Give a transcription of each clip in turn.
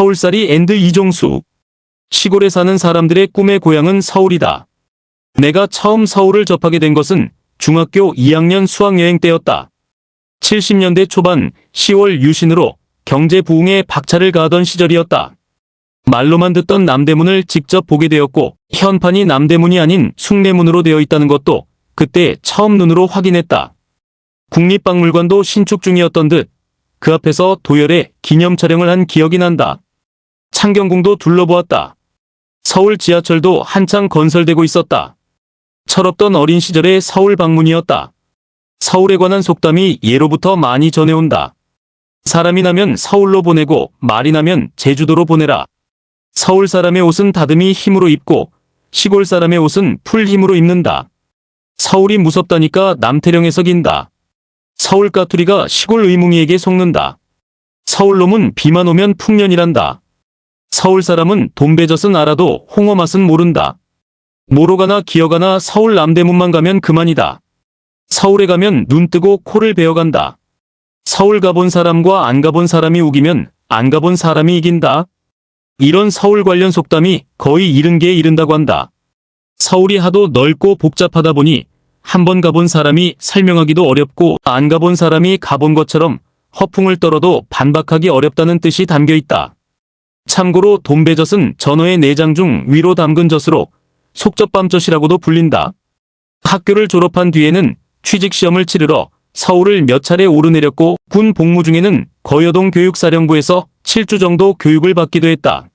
서울살이 앤드 이종수. 시골에 사는 사람들의 꿈의 고향은 서울이다. 내가 처음 서울을 접하게 된 것은 중학교 2학년 수학여행 때였다. 70년대 초반 10월 유신으로 경제 부흥에 박차를 가하던 시절이었다. 말로만 듣던 남대문을 직접 보게 되었고 현판이 남대문이 아닌 숭례문으로 되어 있다는 것도 그때 처음 눈으로 확인했다. 국립박물관도 신축 중이었던 듯 그 앞에서 도열의 기념 촬영을 한 기억이 난다. 창경궁도 둘러보았다. 서울 지하철도 한창 건설되고 있었다. 철없던 어린 시절의 서울 방문이었다. 서울에 관한 속담이 예로부터 많이 전해온다. 사람이 나면 서울로 보내고 말이 나면 제주도로 보내라. 서울 사람의 옷은 다듬이 힘으로 입고 시골 사람의 옷은 풀 힘으로 입는다. 서울이 무섭다니까 남태령에서 긴다. 서울 까투리가 시골 의뭉이에게 속는다. 서울놈은 비만 오면 풍년이란다. 서울 사람은 돈베젓은 알아도 홍어 맛은 모른다. 모로가나 기어가나 서울 남대문만 가면 그만이다. 서울에 가면 눈 뜨고 코를 베어간다. 서울 가본 사람과 안 가본 사람이 우기면 안 가본 사람이 이긴다. 이런 서울 관련 속담이 거의 70개에 이른다고 한다. 서울이 하도 넓고 복잡하다 보니 한 번 가본 사람이 설명하기도 어렵고 안 가본 사람이 가본 것처럼 허풍을 떨어도 반박하기 어렵다는 뜻이 담겨 있다. 참고로 돈베젓은 전어의 내장 중 위로 담근 젖으로 속젓밤젓이라고도 불린다. 학교를 졸업한 뒤에는 취직시험을 치르러 서울을 몇 차례 오르내렸고 군 복무 중에는 거여동 교육사령부에서 7주 정도 교육을 받기도 했다.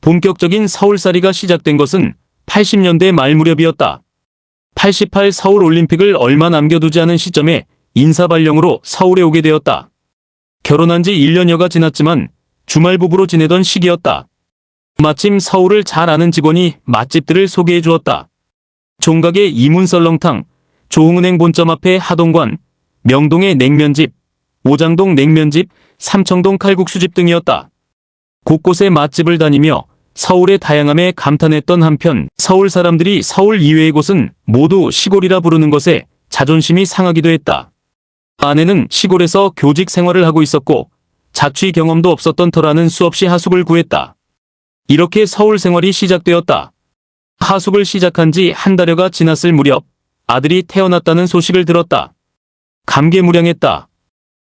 본격적인 서울살이가 시작된 것은 80년대 말 무렵이었다. 88 서울올림픽을 얼마 남겨두지 않은 시점에 인사발령으로 서울에 오게 되었다. 결혼한 지 1년여가 지났지만 주말 부부로 지내던 시기였다. 마침 서울을 잘 아는 직원이 맛집들을 소개해 주었다. 종각의 이문설렁탕, 조흥은행 본점 앞에 하동관, 명동의 냉면집, 오장동 냉면집, 삼청동 칼국수집 등이었다. 곳곳에 맛집을 다니며 서울의 다양함에 감탄했던 한편 서울 사람들이 서울 이외의 곳은 모두 시골이라 부르는 것에 자존심이 상하기도 했다. 아내는 시골에서 교직 생활을 하고 있었고 자취 경험도 없었던 터라는 수없이 하숙을 구했다. 이렇게 서울 생활이 시작되었다. 하숙을 시작한 지 한 달여가 지났을 무렵 아들이 태어났다는 소식을 들었다. 감개무량했다.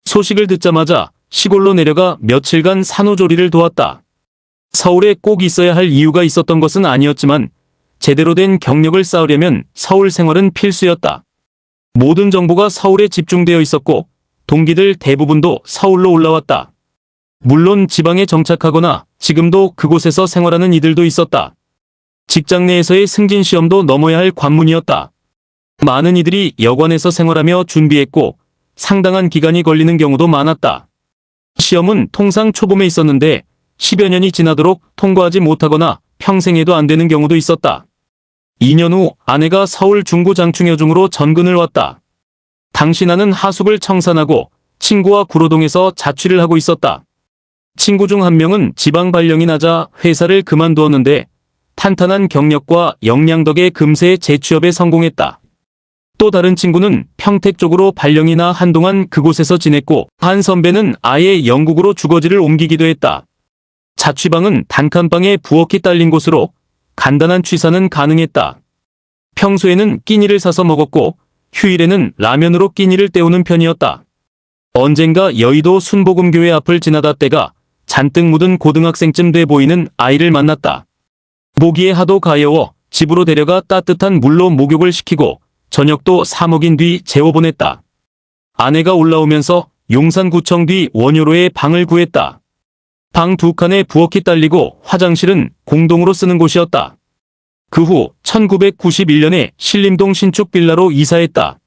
소식을 듣자마자 시골로 내려가 며칠간 산후조리를 도왔다. 서울에 꼭 있어야 할 이유가 있었던 것은 아니었지만 제대로 된 경력을 쌓으려면 서울 생활은 필수였다. 모든 정보가 서울에 집중되어 있었고 동기들 대부분도 서울로 올라왔다. 물론 지방에 정착하거나 지금도 그곳에서 생활하는 이들도 있었다. 직장 내에서의 승진시험도 넘어야 할 관문이었다. 많은 이들이 여관에서 생활하며 준비했고 상당한 기간이 걸리는 경우도 많았다. 시험은 통상 초봄에 있었는데 10여 년이 지나도록 통과하지 못하거나 평생에도 안 되는 경우도 있었다. 2년 후 아내가 서울 중구장충여중으로 전근을 왔다. 당시 나는 하숙을 청산하고 친구와 구로동에서 자취를 하고 있었다. 친구 중 한 명은 지방 발령이 나자 회사를 그만두었는데 탄탄한 경력과 역량 덕에 금세 재취업에 성공했다. 또 다른 친구는 평택 쪽으로 발령이 나 한동안 그곳에서 지냈고 한 선배는 아예 영국으로 주거지를 옮기기도 했다. 자취방은 단칸방에 부엌이 딸린 곳으로 간단한 취사는 가능했다. 평소에는 끼니를 사서 먹었고 휴일에는 라면으로 끼니를 때우는 편이었다. 언젠가 여의도 순복음교회 앞을 지나다 때가 잔뜩 묻은 고등학생쯤 돼 보이는 아이를 만났다. 모기에 하도 가여워 집으로 데려가 따뜻한 물로 목욕을 시키고 저녁도 사 먹인 뒤 재워보냈다. 아내가 올라오면서 용산구청 뒤 원효로에 방을 구했다. 방 2칸에 부엌이 딸리고 화장실은 공동으로 쓰는 곳이었다. 그 후 1991년에 신림동 신축 빌라로 이사했다.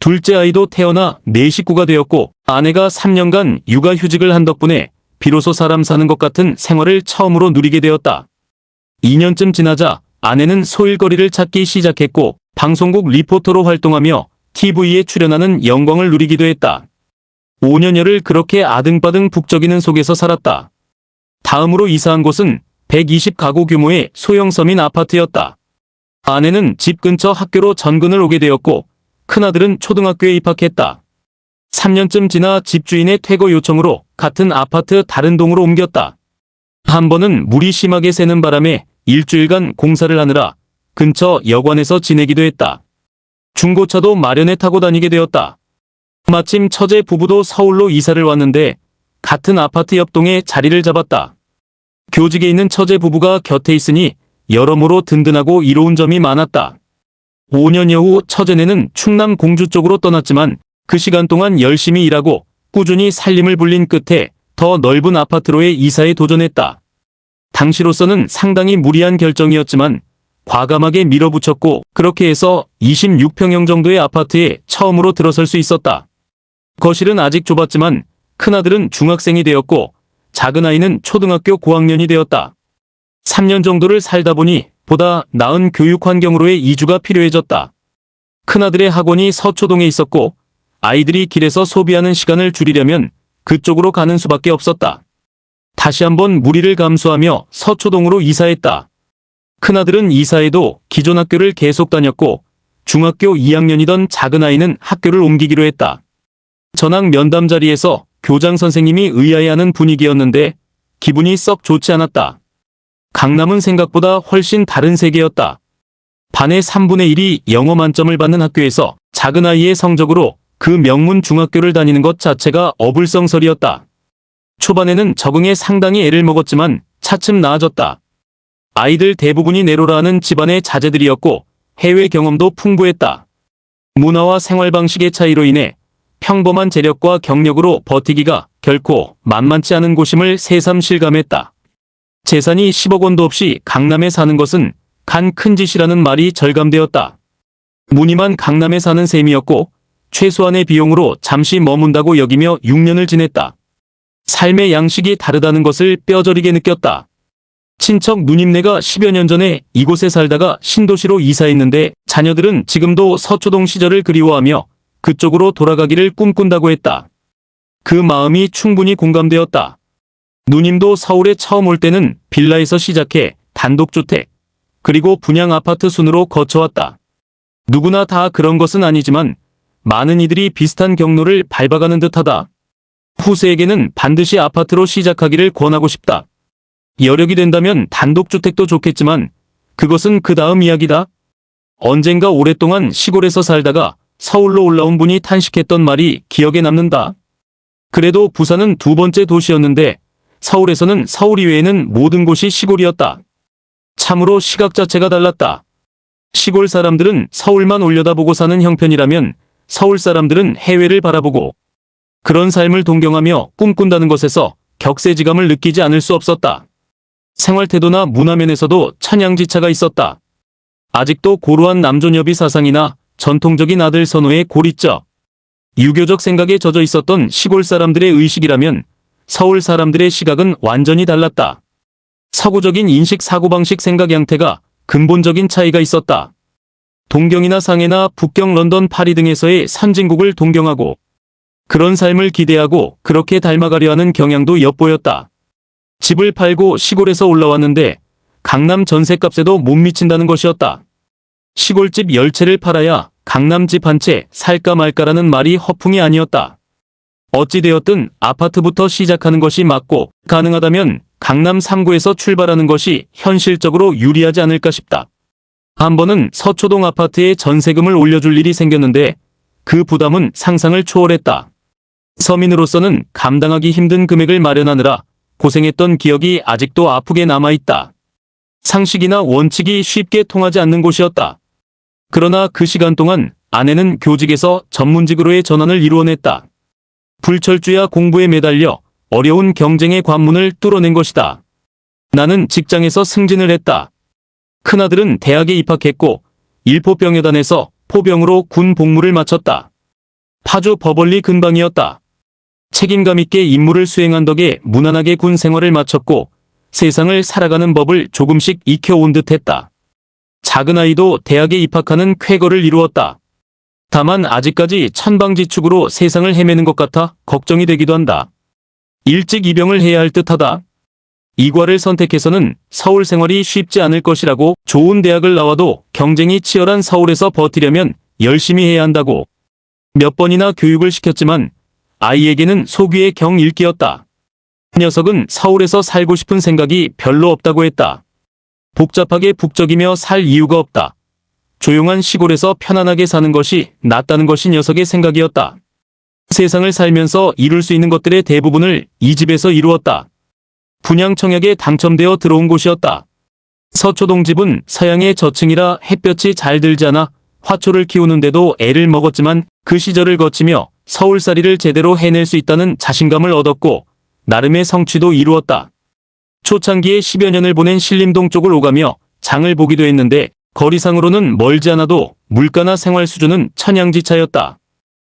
둘째 아이도 태어나 내 식구가 되었고 아내가 3년간 육아휴직을 한 덕분에 비로소 사람 사는 것 같은 생활을 처음으로 누리게 되었다. 2년쯤 지나자 아내는 소일거리를 찾기 시작했고 방송국 리포터로 활동하며 TV에 출연하는 영광을 누리기도 했다. 5년여를 그렇게 아등바등 북적이는 속에서 살았다. 다음으로 이사한 곳은 120가구 규모의 소형 서민 아파트였다. 아내는 집 근처 학교로 전근을 오게 되었고 큰아들은 초등학교에 입학했다. 3년쯤 지나 집주인의 퇴거 요청으로 같은 아파트 다른 동으로 옮겼다. 한 번은 물이 심하게 새는 바람에 일주일간 공사를 하느라 근처 여관에서 지내기도 했다. 중고차도 마련해 타고 다니게 되었다. 마침 처제 부부도 서울로 이사를 왔는데 같은 아파트 옆 동에 자리를 잡았다. 교직에 있는 처제 부부가 곁에 있으니 여러모로 든든하고 이로운 점이 많았다. 5년여 후 처제네는 충남 공주 쪽으로 떠났지만 그 시간 동안 열심히 일하고 꾸준히 살림을 불린 끝에 더 넓은 아파트로의 이사에 도전했다. 당시로서는 상당히 무리한 결정이었지만 과감하게 밀어붙였고 그렇게 해서 26평형 정도의 아파트에 처음으로 들어설 수 있었다. 거실은 아직 좁았지만 큰아들은 중학생이 되었고 작은아이는 초등학교 고학년이 되었다. 3년 정도를 살다 보니 보다 나은 교육 환경으로의 이주가 필요해졌다. 큰아들의 학원이 서초동에 있었고 아이들이 길에서 소비하는 시간을 줄이려면 그쪽으로 가는 수밖에 없었다. 다시 한번 무리를 감수하며 서초동으로 이사했다. 큰아들은 이사해도 기존 학교를 계속 다녔고 중학교 2학년이던 작은아이는 학교를 옮기기로 했다. 전학 면담 자리에서 교장 선생님이 의아해하는 분위기였는데 기분이 썩 좋지 않았다. 강남은 생각보다 훨씬 다른 세계였다. 반의 3분의 1이 영어 만점을 받는 학교에서 작은아이의 성적으로 그 명문 중학교를 다니는 것 자체가 어불성설이었다. 초반에는 적응에 상당히 애를 먹었지만 차츰 나아졌다. 아이들 대부분이 내로라 하는 집안의 자제들이었고 해외 경험도 풍부했다. 문화와 생활 방식의 차이로 인해 평범한 재력과 경력으로 버티기가 결코 만만치 않은 곳임을 새삼 실감했다. 재산이 10억 원도 없이 강남에 사는 것은 간 큰 짓이라는 말이 절감되었다. 무늬만 강남에 사는 셈이었고 최소한의 비용으로 잠시 머문다고 여기며 6년을 지냈다. 삶의 양식이 다르다는 것을 뼈저리게 느꼈다. 친척 누님네가 10여 년 전에 이곳에 살다가 신도시로 이사했는데 자녀들은 지금도 서초동 시절을 그리워하며 그쪽으로 돌아가기를 꿈꾼다고 했다. 그 마음이 충분히 공감되었다. 누님도 서울에 처음 올 때는 빌라에서 시작해 단독주택, 그리고 분양 아파트 순으로 거쳐왔다. 누구나 다 그런 것은 아니지만 많은 이들이 비슷한 경로를 밟아가는 듯하다. 후세에게는 반드시 아파트로 시작하기를 권하고 싶다. 여력이 된다면 단독주택도 좋겠지만 그것은 그 다음 이야기다. 언젠가 오랫동안 시골에서 살다가 서울로 올라온 분이 탄식했던 말이 기억에 남는다. 그래도 부산은 두 번째 도시였는데 서울에서는 서울 이외에는 모든 곳이 시골이었다. 참으로 시각 자체가 달랐다. 시골 사람들은 서울만 올려다보고 사는 형편이라면 서울 사람들은 해외를 바라보고 그런 삶을 동경하며 꿈꾼다는 것에서 격세지감을 느끼지 않을 수 없었다. 생활태도나 문화면에서도 천양지차가 있었다. 아직도 고루한 남존여비 사상이나 전통적인 아들 선호의 고리적, 유교적 생각에 젖어 있었던 시골 사람들의 의식이라면 서울 사람들의 시각은 완전히 달랐다. 서구적인 인식 사고방식 생각 양태가 근본적인 차이가 있었다. 동경이나 상해나 북경 런던 파리 등에서의 선진국을 동경하고 그런 삶을 기대하고 그렇게 닮아가려 하는 경향도 엿보였다. 집을 팔고 시골에서 올라왔는데 강남 전셋값에도 못 미친다는 것이었다. 시골집 10채를 팔아야 강남집 한 채 살까 말까라는 말이 허풍이 아니었다. 어찌되었든 아파트부터 시작하는 것이 맞고 가능하다면 강남 3구에서 출발하는 것이 현실적으로 유리하지 않을까 싶다. 한 번은 서초동 아파트에 전세금을 올려줄 일이 생겼는데 그 부담은 상상을 초월했다. 서민으로서는 감당하기 힘든 금액을 마련하느라 고생했던 기억이 아직도 아프게 남아있다. 상식이나 원칙이 쉽게 통하지 않는 곳이었다. 그러나 그 시간 동안 아내는 교직에서 전문직으로의 전환을 이루어냈다. 불철주야 공부에 매달려 어려운 경쟁의 관문을 뚫어낸 것이다. 나는 직장에서 승진을 했다. 큰아들은 대학에 입학했고 일포병여단에서 포병으로 군 복무를 마쳤다. 파주 버벌리 근방이었다. 책임감 있게 임무를 수행한 덕에 무난하게 군 생활을 마쳤고 세상을 살아가는 법을 조금씩 익혀온 듯했다. 작은아이도 대학에 입학하는 쾌거를 이루었다. 다만 아직까지 천방지축으로 세상을 헤매는 것 같아 걱정이 되기도 한다. 일찍 입영을 해야 할 듯하다. 이과를 선택해서는 서울 생활이 쉽지 않을 것이라고, 좋은 대학을 나와도 경쟁이 치열한 서울에서 버티려면 열심히 해야 한다고 몇 번이나 교육을 시켰지만 아이에게는 소귀의 경일기였다. 녀석은 서울에서 살고 싶은 생각이 별로 없다고 했다. 복잡하게 북적이며 살 이유가 없다. 조용한 시골에서 편안하게 사는 것이 낫다는 것이 녀석의 생각이었다. 세상을 살면서 이룰 수 있는 것들의 대부분을 이 집에서 이루었다. 분양 청약에 당첨되어 들어온 곳이었다. 서초동 집은 서양의 저층이라 햇볕이 잘 들지 않아 화초를 키우는데도 애를 먹었지만 그 시절을 거치며 서울살이를 제대로 해낼 수 있다는 자신감을 얻었고 나름의 성취도 이루었다. 초창기에 10여 년을 보낸 신림동 쪽을 오가며 장을 보기도 했는데 거리상으로는 멀지 않아도 물가나 생활 수준은 천양지차였다.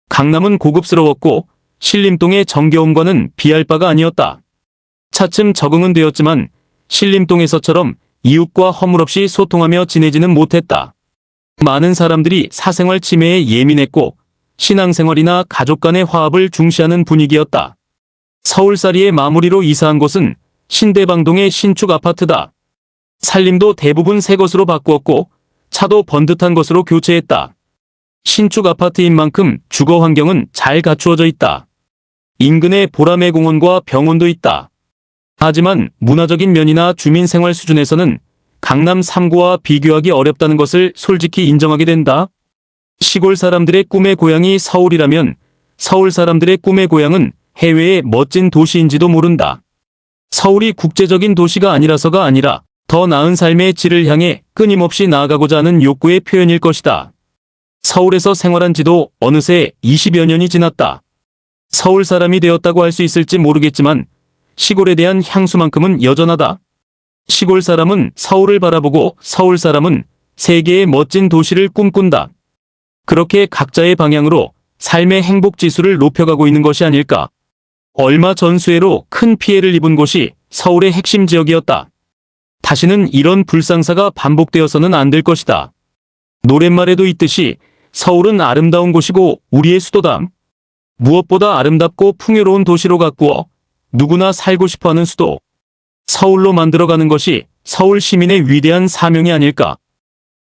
강남은 고급스러웠고 신림동의 정겨움과는 비할 바가 아니었다. 차츰 적응은 되었지만 신림동에서처럼 이웃과 허물없이 소통하며 지내지는 못했다. 많은 사람들이 사생활 침해에 예민했고 신앙생활이나 가족 간의 화합을 중시하는 분위기였다. 서울살이의 마무리로 이사한 곳은 신대방동의 신축 아파트다. 살림도 대부분 새 것으로 바꾸었고 차도 번듯한 것으로 교체했다. 신축 아파트인 만큼 주거 환경은 잘 갖추어져 있다. 인근에 보라매 공원과 병원도 있다. 하지만 문화적인 면이나 주민생활 수준에서는 강남 3구와 비교하기 어렵다는 것을 솔직히 인정하게 된다. 시골 사람들의 꿈의 고향이 서울이라면 서울 사람들의 꿈의 고향은 해외의 멋진 도시인지도 모른다. 서울이 국제적인 도시가 아니라서가 아니라 더 나은 삶의 질을 향해 끊임없이 나아가고자 하는 욕구의 표현일 것이다. 서울에서 생활한 지도 어느새 20여 년이 지났다. 서울 사람이 되었다고 할 수 있을지 모르겠지만 시골에 대한 향수만큼은 여전하다. 시골 사람은 서울을 바라보고 서울 사람은 세계의 멋진 도시를 꿈꾼다. 그렇게 각자의 방향으로 삶의 행복 지수를 높여가고 있는 것이 아닐까. 얼마 전 수해로 큰 피해를 입은 곳이 서울의 핵심 지역이었다. 다시는 이런 불상사가 반복되어서는 안 될 것이다. 노랫말에도 있듯이 서울은 아름다운 곳이고 우리의 수도다. 무엇보다 아름답고 풍요로운 도시로 가꾸어 누구나 살고 싶어하는 수도. 서울로 만들어가는 것이 서울 시민의 위대한 사명이 아닐까.